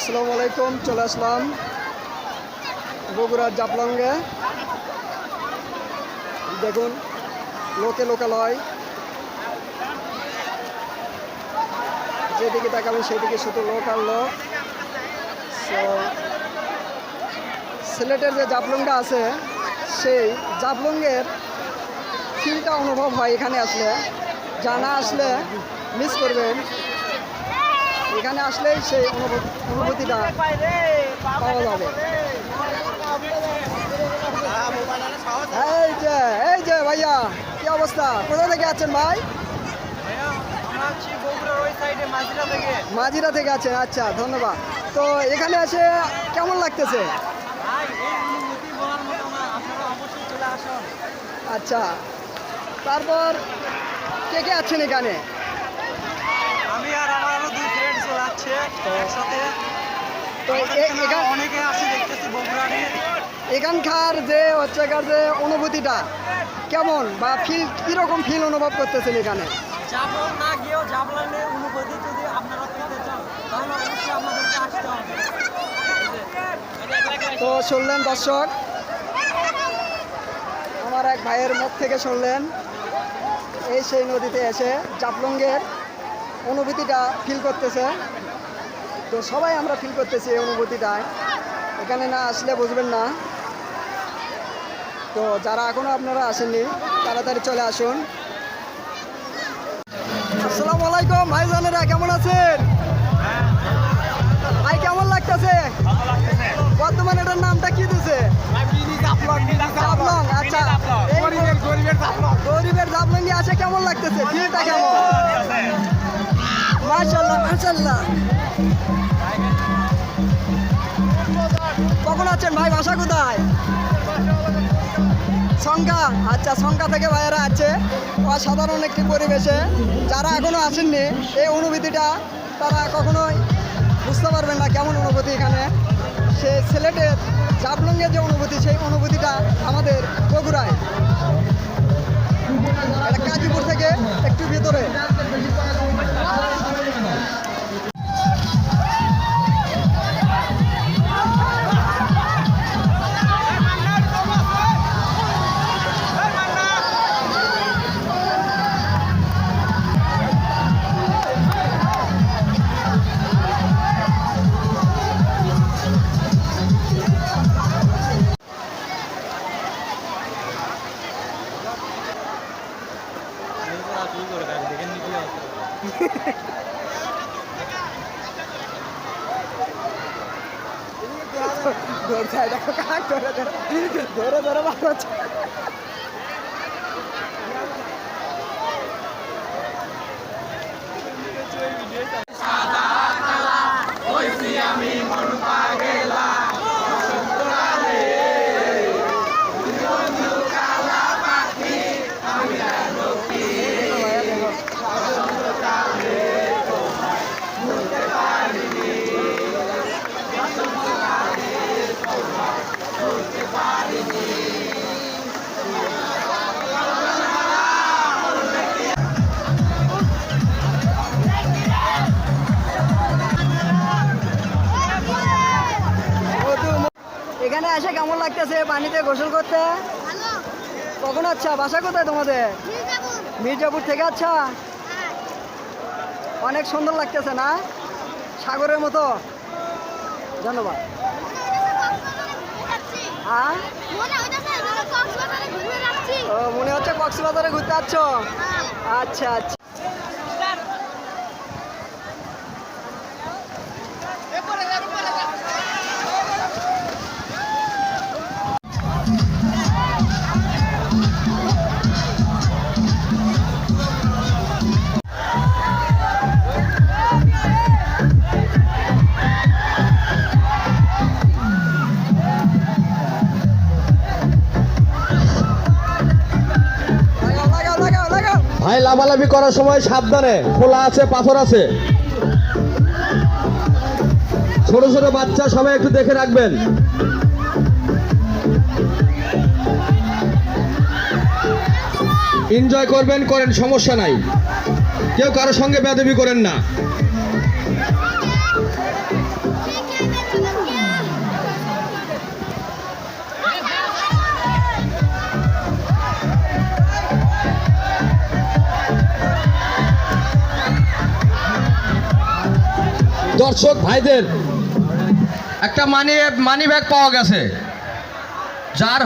আসসালামু আলাইকুম। চলে আসলাম বগুড়ার জাফলংয়ে। দেখুন লোকে লোকালয়, যেদিকে তাকাবেন সেদিকে শুধু লোক আর লোক। সিলেটের যে জাফলংটা আছে সেই জাফলংয়ের ফিলটা অনুভব হয় এখানে আসলে। জানা আসলে মিস করবেন, এখানে আসলেই সেই অনুভূতিটা পাওয়া যাবে। এই যে ভাইয়া, কি অবস্থা? কোথা থেকে আছেন ভাই? মাঝিরা থেকে আছেন, আচ্ছা ধন্যবাদ। তো এখানে এসে কেমন লাগতেছে? আচ্ছা, তারপর কে কে আছেন এখানে? আমি আর আমার আরো দুই ফ্রেন্ড চলে যাচ্ছে একসাথে। তো অনেকে আসে দেখতেছি বগুড়ারে। এখানকার যে যে অনুভূতিটা কেমন বা কিরকম ফিল অনুভব করতেছেন এখানে? জাফলং না গিয়েও জাফলংয়ের অনুভূতি যদি আপনারা পেতে চান তাহলে অবশ্যই আপনাদেরকে আসতে হবে। তো শুনলেন দর্শক, আমার এক ভাইয়ের মুখ থেকে শুনলেন এই সেই নদীতে এসে জাফলংয়ের অনুভূতিটা ফিল করতেছে। তো সবাই আমরা ফিল করতেছি এই অনুভূতিটায়, এখানে না আসলে বুঝবেন না। তো যারা এখনও আপনারা আসেননি তাড়াতাড়ি চলে আসুন। আসসালামু আলাইকুম ভাইজানেরা, কেমন আছেন ভাই? কেমন লাগতেছে? বর্তমানে এটার নামটা কি দিছে? জাফলং। আচ্ছা, গরিবের জাফলং এ আসে কেমন লাগতেছে? ফিলটা কেমন? মাশাআল্লাহ মাশাআল্লাহ। কখন আছেন ভাই? বাসা কোথায়? সংখ্যা। আচ্ছা, সংখ্যা থেকে ভাইয়েরা আছে। অসাধারণ একটি পরিবেশে যারা এখনো আসেননি এই অনুভূতিটা তারা কখনোই বুঝতে পারবেন না কেমন অনুভূতি এখানে। সে সিলেটের জাফলংয়ের যে অনুভূতি, সেই অনুভূতিটা আমাদের বগুড়ায়, এটা গাজীপুর থেকে একটু ভিতরে। ধরে ধরে বার হচ্ছে। এখানে এসে কেমন লাগতেছে পানিতে গোসল করতে? কখন? আচ্ছা, বাসা কোথায় তোমাদের? মির্জাপুর থেকে। আচ্ছা, অনেক সুন্দর লাগতেছে না? সাগরের মতো। ধন্যবাদ। হ্যাঁ, ও মনে হচ্ছে কক্সবাজারে ঘুরতে যাচ্ছ। আচ্ছা আচ্ছা। ভাই, লাফালাফি করার সময় সাবধানে, খোলা আছে, পাথর আছে, ছোট ছোট বাচ্চা সবাই একটু দেখে রাখবেন। এনজয় করবেন, করেন, সমস্যা নাই, কেউ কারোর সঙ্গে বেয়াদবি করেন না। দর্শক ভাইদের একটা মানি ব্যাগ পাওয়া গেছে যার